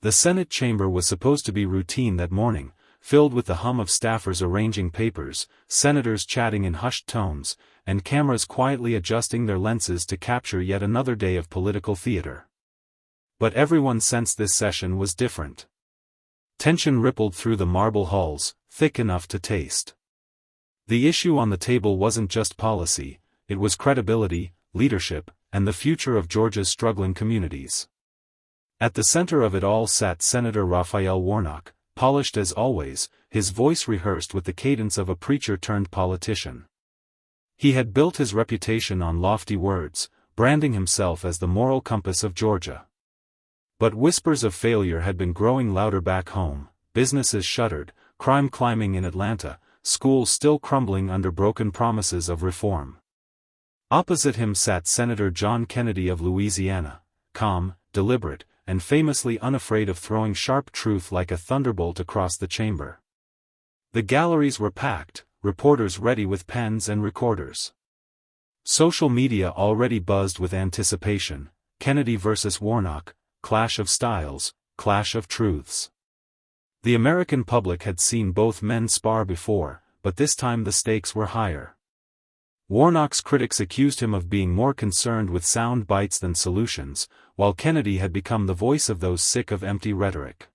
The Senate chamber was supposed to be routine that morning, filled with the hum of staffers arranging papers, senators chatting in hushed tones, and cameras quietly adjusting their lenses to capture yet another day of political theater. But everyone sensed this session was different. Tension rippled through the marble halls, thick enough to taste. The issue on the table wasn't just policy, it was credibility, leadership, and the future of Georgia's struggling communities. At the center of it all sat Senator Raphael Warnock, polished as always, his voice rehearsed with the cadence of a preacher turned politician. He had built his reputation on lofty words, branding himself as the moral compass of Georgia. But whispers of failure had been growing louder back home, businesses shuttered, crime climbing in Atlanta, schools still crumbling under broken promises of reform. Opposite him sat Senator John Kennedy of Louisiana, calm, deliberate, and famously unafraid of throwing sharp truth like a thunderbolt across the chamber. The galleries were packed, reporters ready with pens and recorders. Social media already buzzed with anticipation. Kennedy versus Warnock, clash of styles, clash of truths. The American public had seen both men spar before, but this time the stakes were higher. Warnock's critics accused him of being more concerned with sound bites than solutions, while Kennedy had become the voice of those sick of empty rhetoric.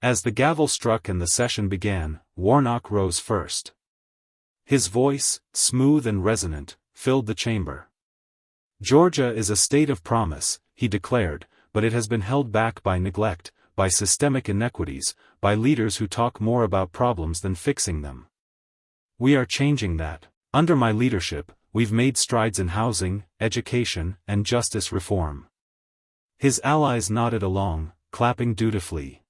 As the gavel struck and the session began, Warnock rose first. His voice, smooth and resonant, filled the chamber. Georgia is a state of promise, he declared, but it has been held back by neglect, by systemic inequities, by leaders who talk more about problems than fixing them. We are changing that. Under my leadership, we've made strides in housing, education, and justice reform. His allies nodded along, clapping dutifully.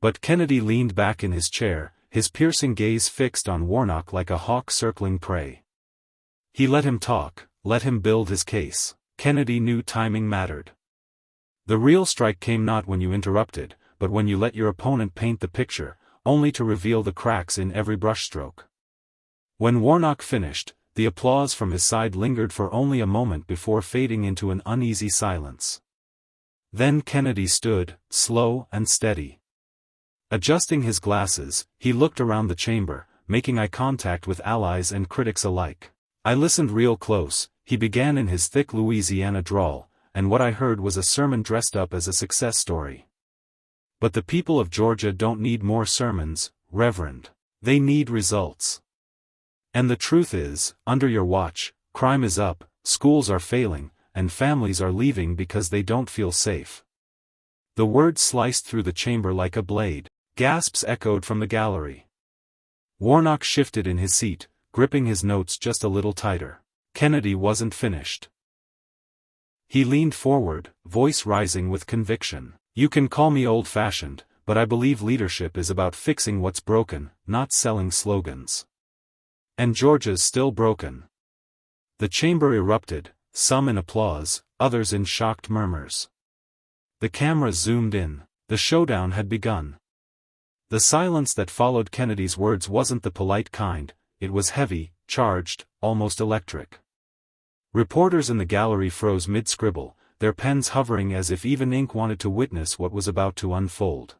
But Kennedy leaned back in his chair, his piercing gaze fixed on Warnock like a hawk circling prey. He let him talk, let him build his case. Kennedy knew timing mattered. The real strike came not when you interrupted, but when you let your opponent paint the picture, only to reveal the cracks in every brushstroke. When Warnock finished, the applause from his side lingered for only a moment before fading into an uneasy silence. Then Kennedy stood, slow and steady. Adjusting his glasses, he looked around the chamber, making eye contact with allies and critics alike. I listened real close, he began in his thick Louisiana drawl, and what I heard was a sermon dressed up as a success story. But the people of Georgia don't need more sermons, Reverend. They need results. And the truth is, under your watch, crime is up, schools are failing, and families are leaving because they don't feel safe. The words sliced through the chamber like a blade. Gasps echoed from the gallery. Warnock shifted in his seat, gripping his notes just a little tighter. Kennedy wasn't finished. He leaned forward, voice rising with conviction. You can call me old-fashioned, but I believe leadership is about fixing what's broken, not selling slogans. And Georgia's still broken. The chamber erupted, some in applause, others in shocked murmurs. The cameras zoomed in. The showdown had begun. The silence that followed Kennedy's words wasn't the polite kind, it was heavy, charged, almost electric. Reporters in the gallery froze mid-scribble, their pens hovering as if even ink wanted to witness what was about to unfold.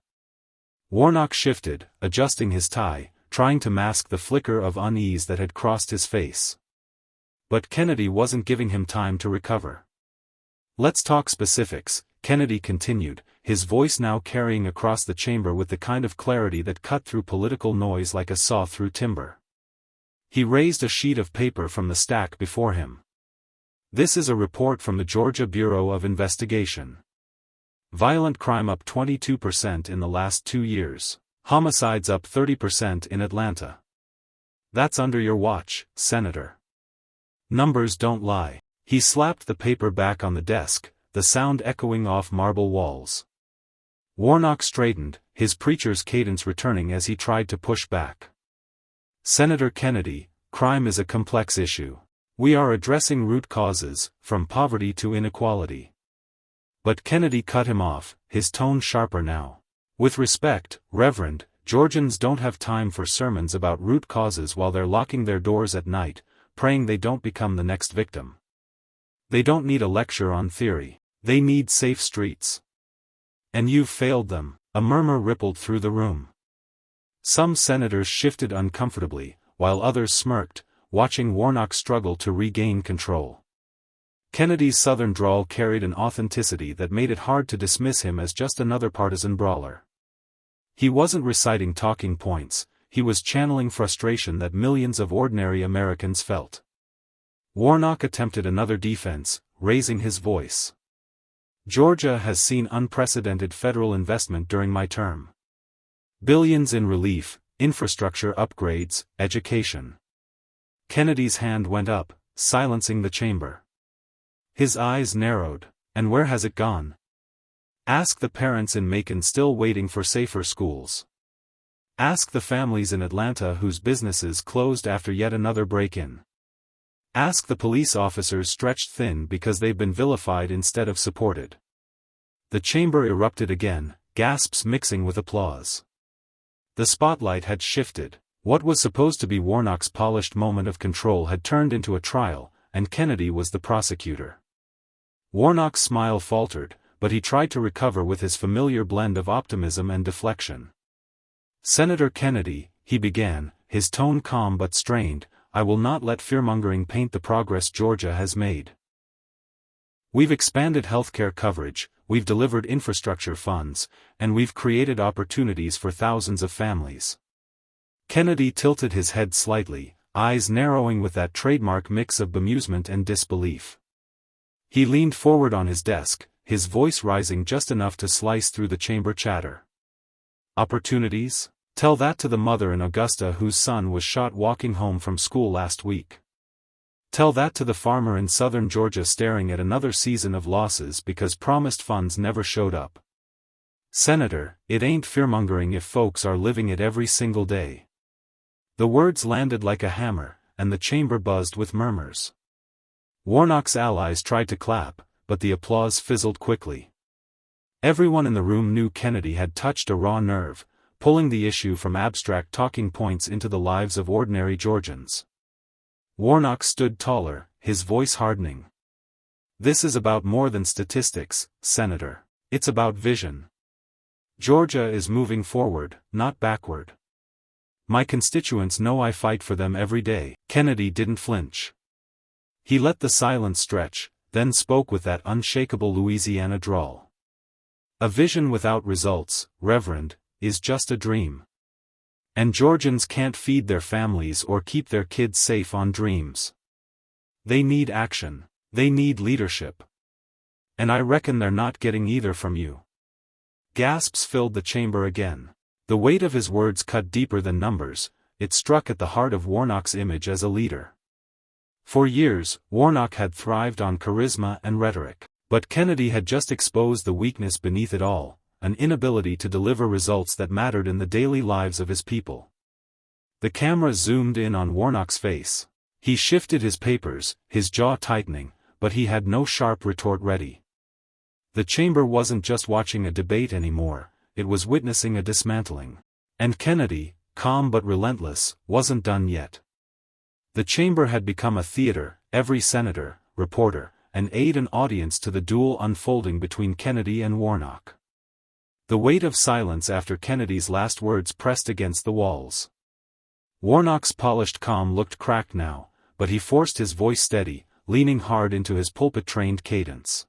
Warnock shifted, adjusting his tie, trying to mask the flicker of unease that had crossed his face. But Kennedy wasn't giving him time to recover. Let's talk specifics, Kennedy continued, his voice now carrying across the chamber with the kind of clarity that cut through political noise like a saw through timber. He raised a sheet of paper from the stack before him. This is a report from the Georgia Bureau of Investigation. Violent crime up 22% in the last 2 years. Homicides up 30% in Atlanta. That's under your watch, Senator. Numbers don't lie. He slapped the paper back on the desk, the sound echoing off marble walls. Warnock straightened, his preacher's cadence returning as he tried to push back. Senator Kennedy, crime is a complex issue. We are addressing root causes, from poverty to inequality. But Kennedy cut him off, his tone sharper now. With respect, Reverend, Georgians don't have time for sermons about root causes while they're locking their doors at night, praying they don't become the next victim. They don't need a lecture on theory. They need safe streets. And you've failed them. A murmur rippled through the room. Some senators shifted uncomfortably, while others smirked, watching Warnock struggle to regain control. Kennedy's southern drawl carried an authenticity that made it hard to dismiss him as just another partisan brawler. He wasn't reciting talking points, he was channeling frustration that millions of ordinary Americans felt. Warnock attempted another defense, raising his voice. Georgia has seen unprecedented federal investment during my term. Billions in relief, infrastructure upgrades, education. Kennedy's hand went up, silencing the chamber. His eyes narrowed. And where has it gone? Ask the parents in Macon still waiting for safer schools. Ask the families in Atlanta whose businesses closed after yet another break-in. Ask the police officers stretched thin because they've been vilified instead of supported. The chamber erupted again, gasps mixing with applause. The spotlight had shifted. What was supposed to be Warnock's polished moment of control had turned into a trial, and Kennedy was the prosecutor. Warnock's smile faltered, but he tried to recover with his familiar blend of optimism and deflection. Senator Kennedy, he began, his tone calm but strained, I will not let fearmongering paint the progress Georgia has made. We've expanded healthcare coverage, we've delivered infrastructure funds, and we've created opportunities for thousands of families. Kennedy tilted his head slightly, eyes narrowing with that trademark mix of bemusement and disbelief. He leaned forward on his desk, his voice rising just enough to slice through the chamber chatter. Opportunities? Tell that to the mother in Augusta whose son was shot walking home from school last week. Tell that to the farmer in southern Georgia staring at another season of losses because promised funds never showed up. Senator, it ain't fearmongering if folks are living it every single day. The words landed like a hammer, and the chamber buzzed with murmurs. Warnock's allies tried to clap, but the applause fizzled quickly. Everyone in the room knew Kennedy had touched a raw nerve, pulling the issue from abstract talking points into the lives of ordinary Georgians. Warnock stood taller, his voice hardening. This is about more than statistics, Senator. It's about vision. Georgia is moving forward, not backward. My constituents know I fight for them every day. Kennedy didn't flinch. He let the silence stretch, then spoke with that unshakable Louisiana drawl. A vision without results, Reverend, is just a dream. And Georgians can't feed their families or keep their kids safe on dreams. They need action. They need leadership. And I reckon they're not getting either from you. Gasps filled the chamber again. The weight of his words cut deeper than numbers, it struck at the heart of Warnock's image as a leader. For years, Warnock had thrived on charisma and rhetoric. But Kennedy had just exposed the weakness beneath it all, an inability to deliver results that mattered in the daily lives of his people. The camera zoomed in on Warnock's face. He shifted his papers, his jaw tightening, but he had no sharp retort ready. The chamber wasn't just watching a debate anymore, it was witnessing a dismantling. And Kennedy, calm but relentless, wasn't done yet. The chamber had become a theater, every senator, reporter, and aide an audience to the duel unfolding between Kennedy and Warnock. The weight of silence after Kennedy's last words pressed against the walls. Warnock's polished calm looked cracked now, but he forced his voice steady, leaning hard into his pulpit-trained cadence.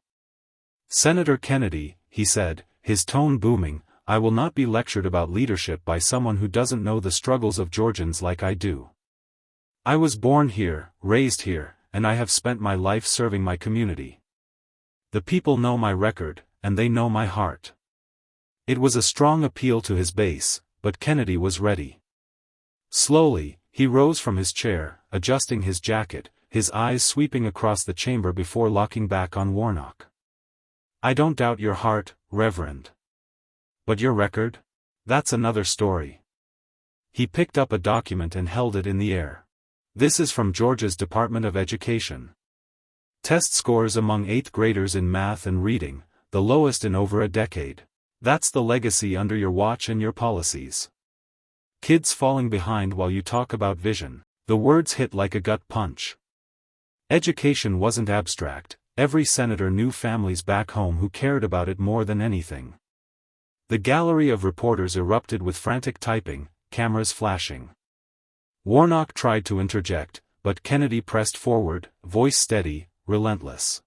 Senator Kennedy, he said, his tone booming, I will not be lectured about leadership by someone who doesn't know the struggles of Georgians like I do. I was born here, raised here, and I have spent my life serving my community. The people know my record, and they know my heart. It was a strong appeal to his base, but Kennedy was ready. Slowly, he rose from his chair, adjusting his jacket, his eyes sweeping across the chamber before locking back on Warnock. I don't doubt your heart, Reverend. But your record? That's another story. He picked up a document and held it in the air. This is from Georgia's Department of Education. Test scores among 8th graders in math and reading, the lowest in over a decade. That's the legacy under your watch and your policies. Kids falling behind while you talk about vision. The words hit like a gut punch. Education wasn't abstract, every senator knew families back home who cared about it more than anything. The gallery of reporters erupted with frantic typing, cameras flashing. Warnock tried to interject, but Kennedy pressed forward, voice steady, relentless.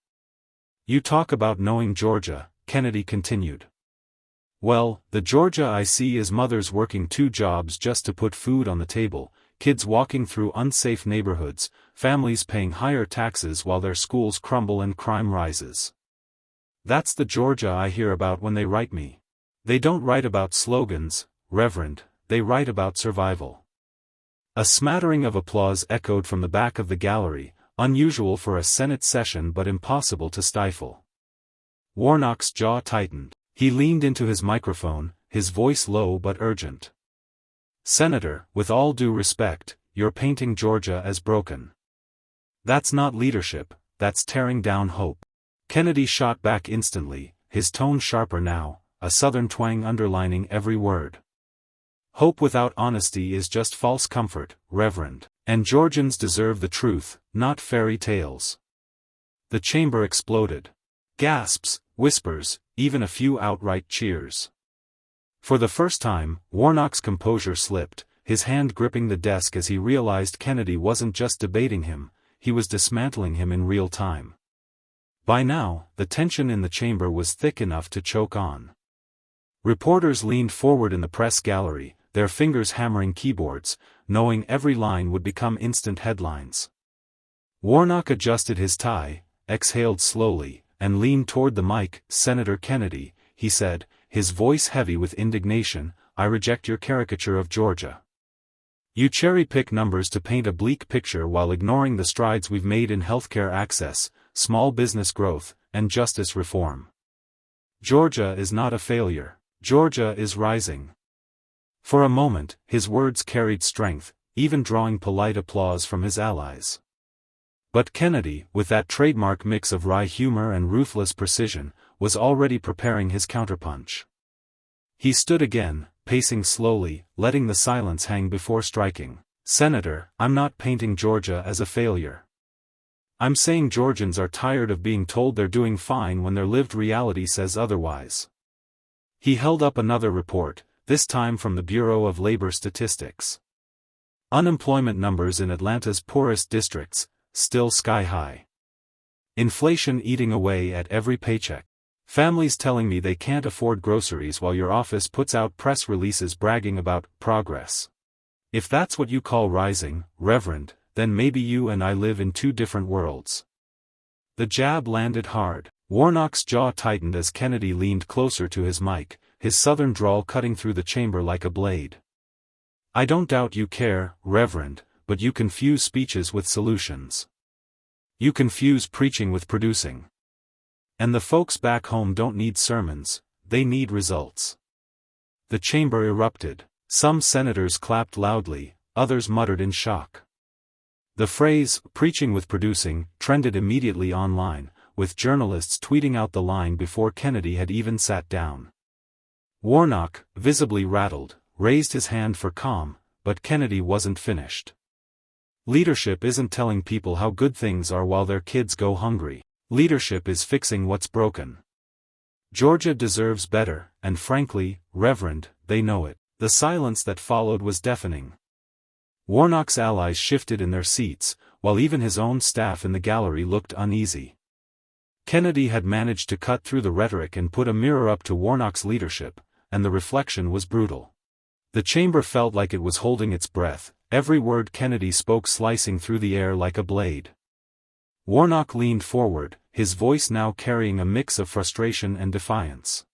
"You talk about knowing Georgia," Kennedy continued. "Well, the Georgia I see is mothers working 2 jobs just to put food on the table, kids walking through unsafe neighborhoods, families paying higher taxes while their schools crumble and crime rises. That's the Georgia I hear about when they write me. They don't write about slogans, Reverend, they write about survival." A smattering of applause echoed from the back of the gallery, unusual for a Senate session but impossible to stifle. Warnock's jaw tightened. He leaned into his microphone, his voice low but urgent. "Senator, with all due respect, you're painting Georgia as broken. That's not leadership, that's tearing down hope." Kennedy shot back instantly, his tone sharper now, a Southern twang underlining every word. "Hope without honesty is just false comfort, Reverend, and Georgians deserve the truth, not fairy tales." The chamber exploded. Gasps, whispers, even a few outright cheers. For the first time, Warnock's composure slipped, his hand gripping the desk as he realized Kennedy wasn't just debating him, he was dismantling him in real time. By now, the tension in the chamber was thick enough to choke on. Reporters leaned forward in the press gallery, their fingers hammering keyboards, knowing every line would become instant headlines. Warnock adjusted his tie, exhaled slowly, and leaned toward the mic. "Senator Kennedy," he said, his voice heavy with indignation, "I reject your caricature of Georgia. You cherry-pick numbers to paint a bleak picture while ignoring the strides we've made in healthcare access, small business growth, and justice reform. Georgia is not a failure. Georgia is rising." For a moment, his words carried strength, even drawing polite applause from his allies. But Kennedy, with that trademark mix of wry humor and ruthless precision, was already preparing his counterpunch. He stood again, pacing slowly, letting the silence hang before striking. "Senator, I'm not painting Georgia as a failure. I'm saying Georgians are tired of being told they're doing fine when their lived reality says otherwise." He held up another report, this time from the Bureau of Labor Statistics. Unemployment numbers in Atlanta's poorest districts, still sky high. Inflation eating away at every paycheck. Families telling me they can't afford groceries while your office puts out press releases bragging about progress. If that's what you call rising, Reverend, then maybe you and I live in 2 different worlds. The jab landed hard. Warnock's jaw tightened as Kennedy leaned closer to his mic, his southern drawl cutting through the chamber like a blade. "I don't doubt you care, Reverend, but you confuse speeches with solutions. You confuse preaching with producing. And the folks back home don't need sermons, they need results." The chamber erupted. Some senators clapped loudly, others muttered in shock. The phrase, "preaching with producing," trended immediately online, with journalists tweeting out the line before Kennedy had even sat down. Warnock, visibly rattled, raised his hand for calm, but Kennedy wasn't finished. "Leadership isn't telling people how good things are while their kids go hungry. Leadership is fixing what's broken. Georgia deserves better, and frankly, Reverend, they know it." The silence that followed was deafening. Warnock's allies shifted in their seats, while even his own staff in the gallery looked uneasy. Kennedy had managed to cut through the rhetoric and put a mirror up to Warnock's leadership, and the reflection was brutal. The chamber felt like it was holding its breath, every word Kennedy spoke slicing through the air like a blade. Warnock leaned forward, his voice now carrying a mix of frustration and defiance.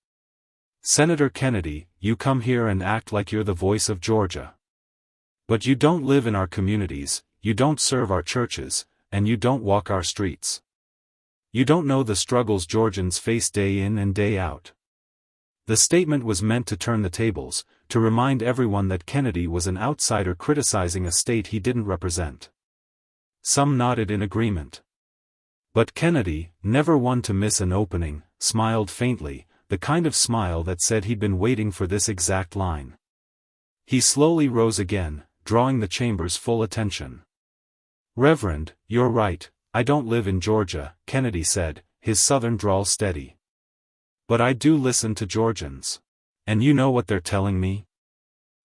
"Senator Kennedy, you come here and act like you're the voice of Georgia. But you don't live in our communities, you don't serve our churches, and you don't walk our streets. You don't know the struggles Georgians face day in and day out." The statement was meant to turn the tables, to remind everyone that Kennedy was an outsider criticizing a state he didn't represent. Some nodded in agreement. But Kennedy, never one to miss an opening, smiled faintly, the kind of smile that said he'd been waiting for this exact line. He slowly rose again, drawing the chamber's full attention. "Reverend, you're right, I don't live in Georgia," Kennedy said, his southern drawl steady. "But I do listen to Georgians. And you know what they're telling me?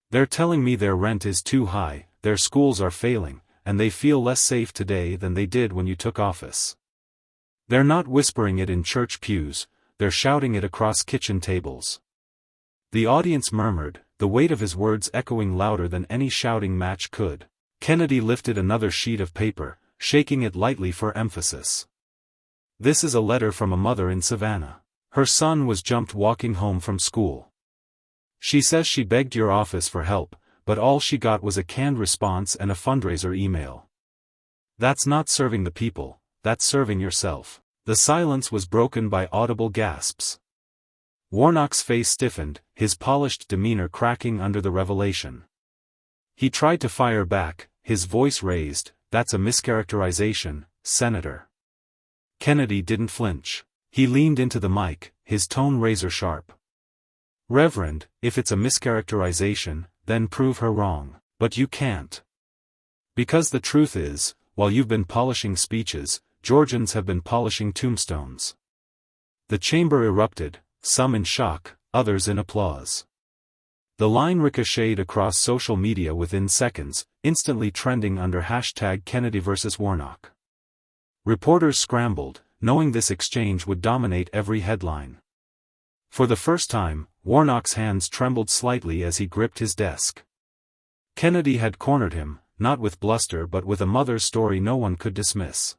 They're telling me their rent is too high, their schools are failing, and they feel less safe today than they did when you took office. They're not whispering it in church pews, they're shouting it across kitchen tables. The audience murmured, the weight of his words echoing louder than any shouting match could. Kennedy lifted another sheet of paper, shaking it lightly for emphasis. This is a letter from a mother in Savannah. Her son was jumped walking home from school. She says she begged your office for help, but all she got was a canned response and a fundraiser email. That's not serving the people, that's serving yourself. The silence was broken by audible gasps. Warnock's face stiffened, his polished demeanor cracking under the revelation. He tried to fire back, his voice raised, "That's a mischaracterization, Senator." Kennedy didn't flinch. He leaned into the mic, his tone razor-sharp. "Reverend, if it's a mischaracterization, then prove her wrong. But you can't. Because the truth is, while you've been polishing speeches, Georgians have been polishing tombstones." The chamber erupted, some in shock, others in applause. The line ricocheted across social media within seconds, instantly trending under #Kennedy vs. Warnock. Reporters scrambled, knowing this exchange would dominate every headline. For the first time, Warnock's hands trembled slightly as he gripped his desk. Kennedy had cornered him, not with bluster but with a mother's story no one could dismiss.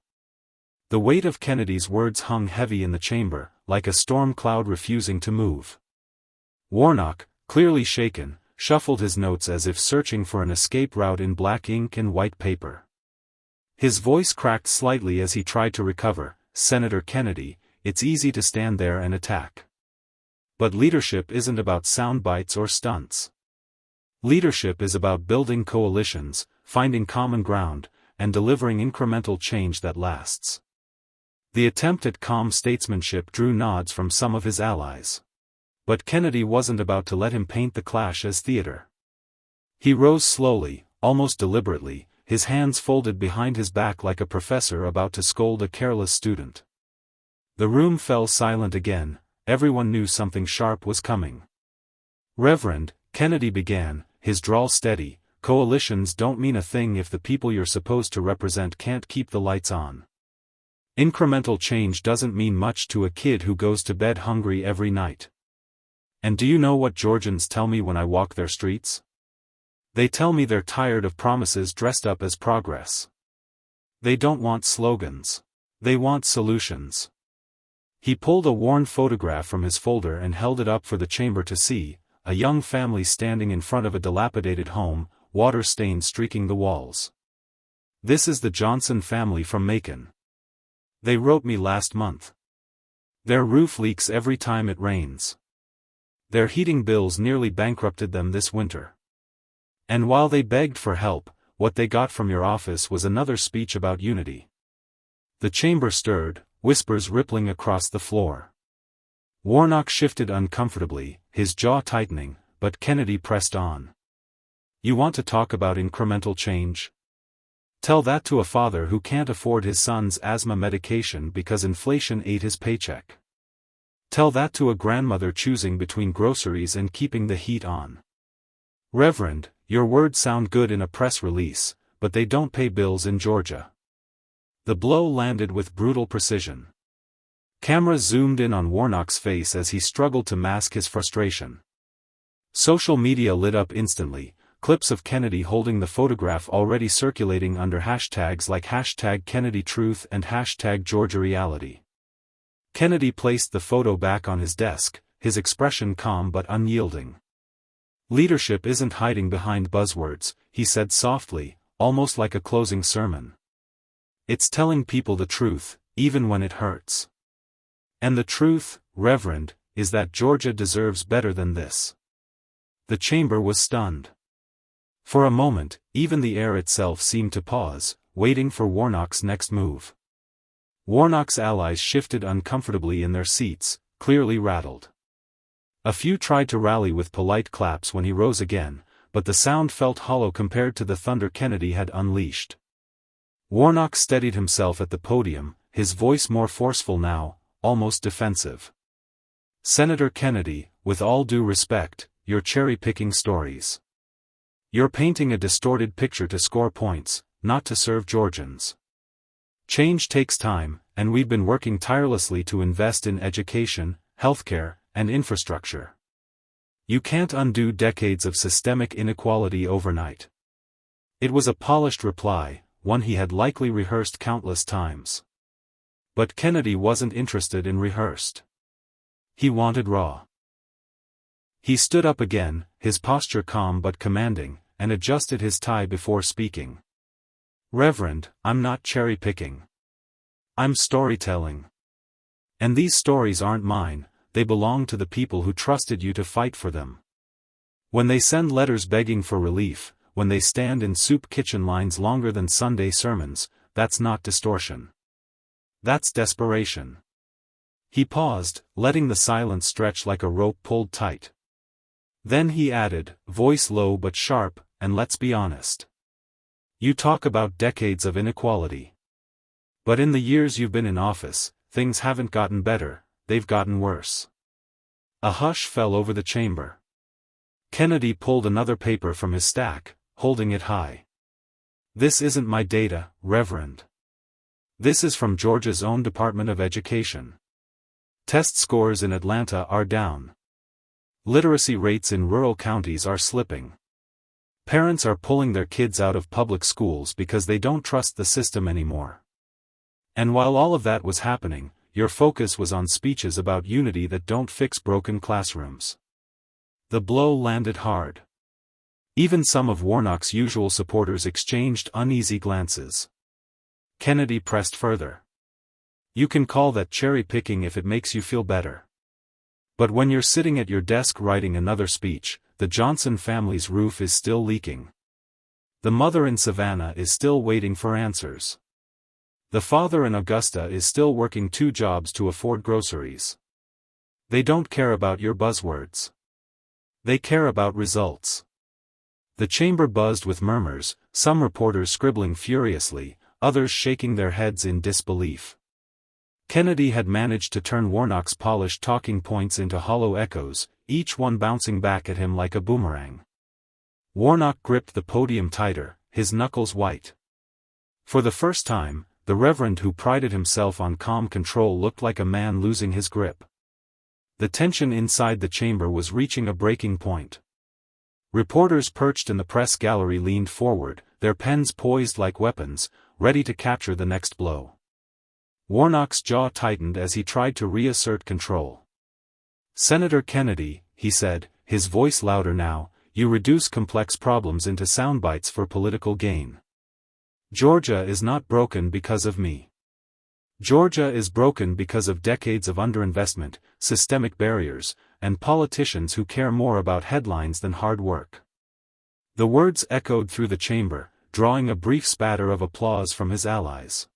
The weight of Kennedy's words hung heavy in the chamber, like a storm cloud refusing to move. Warnock, clearly shaken, shuffled his notes as if searching for an escape route in black ink and white paper. His voice cracked slightly as he tried to recover. "Senator Kennedy, it's easy to stand there and attack. But leadership isn't about sound bites or stunts. Leadership is about building coalitions, finding common ground, and delivering incremental change that lasts." The attempt at calm statesmanship drew nods from some of his allies. But Kennedy wasn't about to let him paint the clash as theater. He rose slowly, almost deliberately, his hands folded behind his back like a professor about to scold a careless student. The room fell silent again, everyone knew something sharp was coming. "Reverend," Kennedy began, his drawl steady, "coalitions don't mean a thing if the people you're supposed to represent can't keep the lights on. Incremental change doesn't mean much to a kid who goes to bed hungry every night. And do you know what Georgians tell me when I walk their streets? They tell me they're tired of promises dressed up as progress. They don't want slogans. They want solutions." He pulled a worn photograph from his folder and held it up for the chamber to see, a young family standing in front of a dilapidated home, water stains streaking the walls. "This is the Johnson family from Macon. They wrote me last month. Their roof leaks every time it rains. Their heating bills nearly bankrupted them this winter. And while they begged for help, what they got from your office was another speech about unity." The chamber stirred, whispers rippling across the floor. Warnock shifted uncomfortably, his jaw tightening, but Kennedy pressed on. "You want to talk about incremental change? Tell that to a father who can't afford his son's asthma medication because inflation ate his paycheck. Tell that to a grandmother choosing between groceries and keeping the heat on. Reverend, your words sound good in a press release, but they don't pay bills in Georgia." The blow landed with brutal precision. Cameras zoomed in on Warnock's face as he struggled to mask his frustration. Social media lit up instantly, clips of Kennedy holding the photograph already circulating under hashtags like #KennedyTruth and #GeorgiaReality. Kennedy placed the photo back on his desk, his expression calm but unyielding. "Leadership isn't hiding behind buzzwords," he said softly, almost like a closing sermon. "It's telling people the truth, even when it hurts. And the truth, Reverend, is that Georgia deserves better than this." The chamber was stunned. For a moment, even the air itself seemed to pause, waiting for Warnock's next move. Warnock's allies shifted uncomfortably in their seats, clearly rattled. A few tried to rally with polite claps when he rose again, but the sound felt hollow compared to the thunder Kennedy had unleashed. Warnock steadied himself at the podium, his voice more forceful now, almost defensive. Senator Kennedy, with all due respect, you're cherry-picking stories. You're painting a distorted picture to score points, not to serve Georgians. Change takes time, and we've been working tirelessly to invest in education, healthcare, and infrastructure. You can't undo decades of systemic inequality overnight. It was a polished reply, one he had likely rehearsed countless times. But Kennedy wasn't interested in rehearsed. He wanted raw. He stood up again, his posture calm but commanding, and adjusted his tie before speaking. Reverend, I'm not cherry-picking. I'm storytelling. And these stories aren't mine, they belong to the people who trusted you to fight for them. When they send letters begging for relief, when they stand in soup kitchen lines longer than Sunday sermons, that's not distortion. That's desperation. He paused, letting the silence stretch like a rope pulled tight. Then he added, voice low but sharp, and let's be honest. You talk about decades of inequality. But in the years you've been in office, things haven't gotten better, they've gotten worse. A hush fell over the chamber. Kennedy pulled another paper from his stack, holding it high. This isn't my data, Reverend. This is from Georgia's own Department of Education. Test scores in Atlanta are down. Literacy rates in rural counties are slipping. Parents are pulling their kids out of public schools because they don't trust the system anymore. And while all of that was happening, your focus was on speeches about unity that don't fix broken classrooms. The blow landed hard. Even some of Warnock's usual supporters exchanged uneasy glances. Kennedy pressed further. You can call that cherry-picking if it makes you feel better. But when you're sitting at your desk writing another speech, the Johnson family's roof is still leaking. The mother in Savannah is still waiting for answers. The father in Augusta is still working 2 jobs to afford groceries. They don't care about your buzzwords. They care about results. The chamber buzzed with murmurs, some reporters scribbling furiously, others shaking their heads in disbelief. Kennedy had managed to turn Warnock's polished talking points into hollow echoes, each one bouncing back at him like a boomerang. Warnock gripped the podium tighter, his knuckles white. For the first time, the Reverend who prided himself on calm control looked like a man losing his grip. The tension inside the chamber was reaching a breaking point. Reporters perched in the press gallery leaned forward, their pens poised like weapons, ready to capture the next blow. Warnock's jaw tightened as he tried to reassert control. Senator Kennedy, he said, his voice louder now, you reduce complex problems into soundbites for political gain. Georgia is not broken because of me. Georgia is broken because of decades of underinvestment, systemic barriers, and politicians who care more about headlines than hard work. The words echoed through the chamber, drawing a brief spatter of applause from his allies.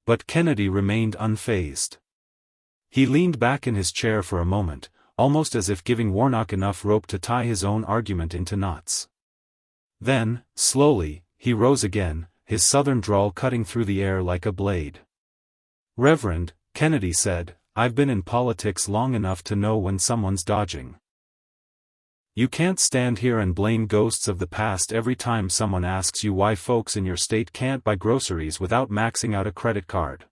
But Kennedy remained unfazed. He leaned back in his chair for a moment, almost as if giving Warnock enough rope to tie his own argument into knots. Then, slowly, he rose again, his southern drawl cutting through the air like a blade. Reverend, Kennedy said, I've been in politics long enough to know when someone's dodging. You can't stand here and blame ghosts of the past every time someone asks you why folks in your state can't buy groceries without maxing out a credit card.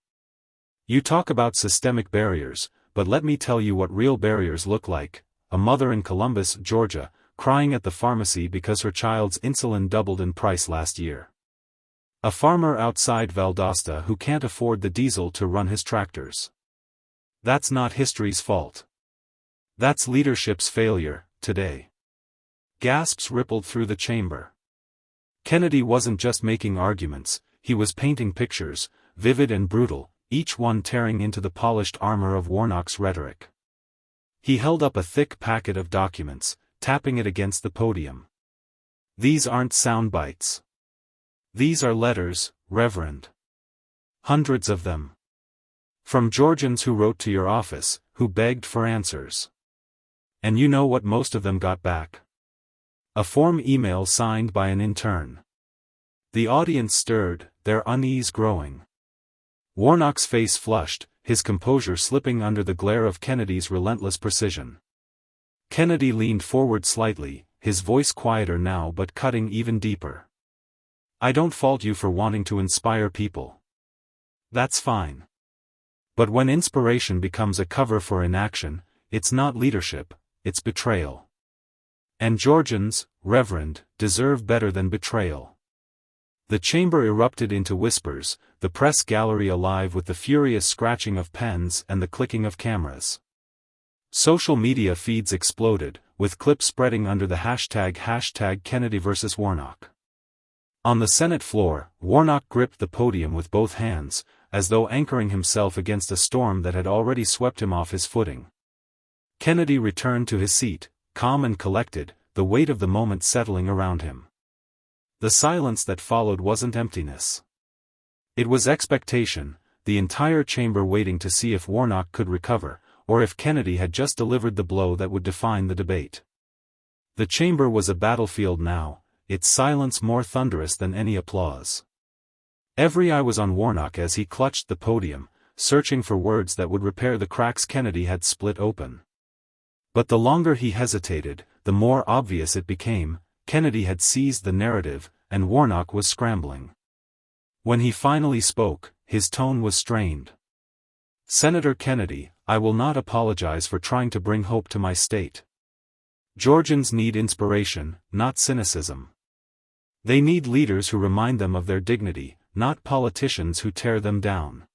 You talk about systemic barriers, but let me tell you what real barriers look like. A mother in Columbus, Georgia, crying at the pharmacy because her child's insulin doubled in price last year. A farmer outside Valdosta who can't afford the diesel to run his tractors. That's not history's fault. That's leadership's failure, today. Gasps rippled through the chamber. Kennedy wasn't just making arguments, he was painting pictures, vivid and brutal, each one tearing into the polished armor of Warnock's rhetoric. He held up a thick packet of documents, tapping it against the podium. These aren't sound bites. These are letters, Reverend. Hundreds of them. From Georgians who wrote to your office, who begged for answers. And you know what most of them got back? A form email signed by an intern. The audience stirred, their unease growing. Warnock's face flushed, his composure slipping under the glare of Kennedy's relentless precision. Kennedy leaned forward slightly, his voice quieter now but cutting even deeper. "I don't fault you for wanting to inspire people. That's fine. But when inspiration becomes a cover for inaction, it's not leadership, it's betrayal. And Georgians, Reverend, deserve better than betrayal." The chamber erupted into whispers, the press gallery alive with the furious scratching of pens and the clicking of cameras. Social media feeds exploded, with clips spreading under the hashtag Kennedy vs. Warnock. On the Senate floor, Warnock gripped the podium with both hands, as though anchoring himself against a storm that had already swept him off his footing. Kennedy returned to his seat, calm and collected, the weight of the moment settling around him. The silence that followed wasn't emptiness. It was expectation, the entire chamber waiting to see if Warnock could recover, or if Kennedy had just delivered the blow that would define the debate. The chamber was a battlefield now, its silence more thunderous than any applause. Every eye was on Warnock as he clutched the podium, searching for words that would repair the cracks Kennedy had split open. But the longer he hesitated, the more obvious it became. Kennedy had seized the narrative, and Warnock was scrambling. When he finally spoke, his tone was strained. "Senator Kennedy, I will not apologize for trying to bring hope to my state. Georgians need inspiration, not cynicism. They need leaders who remind them of their dignity, not politicians who tear them down."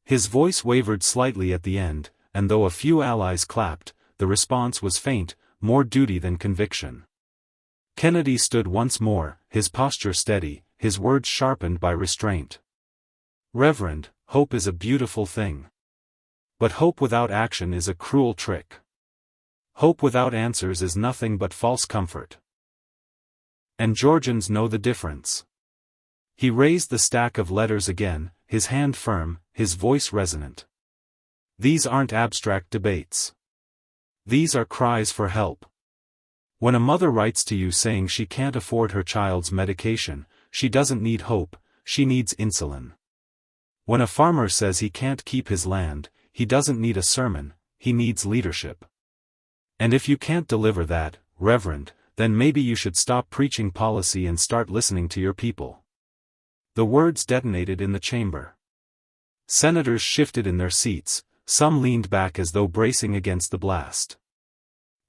His voice wavered slightly at the end, and though a few allies clapped, the response was faint, more duty than conviction. Kennedy stood once more, his posture steady, his words sharpened by restraint. "Reverend, hope is a beautiful thing. But hope without action is a cruel trick. Hope without answers is nothing but false comfort. And Georgians know the difference." He raised the stack of letters again, his hand firm, his voice resonant. "These aren't abstract debates. These are cries for help. When a mother writes to you saying she can't afford her child's medication, she doesn't need hope, she needs insulin. When a farmer says he can't keep his land, he doesn't need a sermon, he needs leadership. And if you can't deliver that, Reverend, then maybe you should stop preaching policy and start listening to your people." The words detonated in the chamber. Senators shifted in their seats, some leaned back as though bracing against the blast.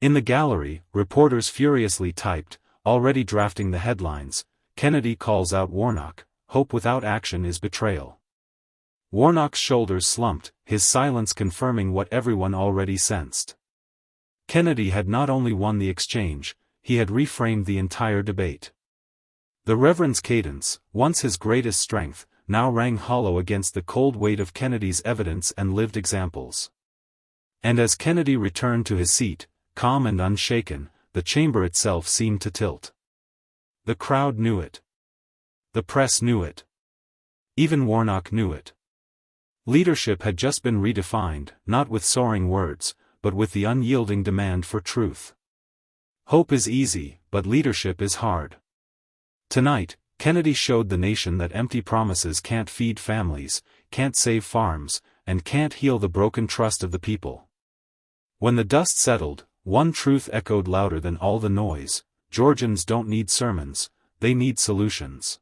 In the gallery, reporters furiously typed, already drafting the headlines. Kennedy calls out Warnock, "Hope without action is betrayal." Warnock's shoulders slumped, his silence confirming what everyone already sensed. Kennedy had not only won the exchange, he had reframed the entire debate. The Reverend's cadence, once his greatest strength, now rang hollow against the cold weight of Kennedy's evidence and lived examples. And as Kennedy returned to his seat, calm and unshaken, the chamber itself seemed to tilt. The crowd knew it. The press knew it. Even Warnock knew it. Leadership had just been redefined, not with soaring words, but with the unyielding demand for truth. Hope is easy, but leadership is hard. Tonight, Kennedy showed the nation that empty promises can't feed families, can't save farms, and can't heal the broken trust of the people. When the dust settled, one truth echoed louder than all the noise: Georgians don't need sermons, they need solutions.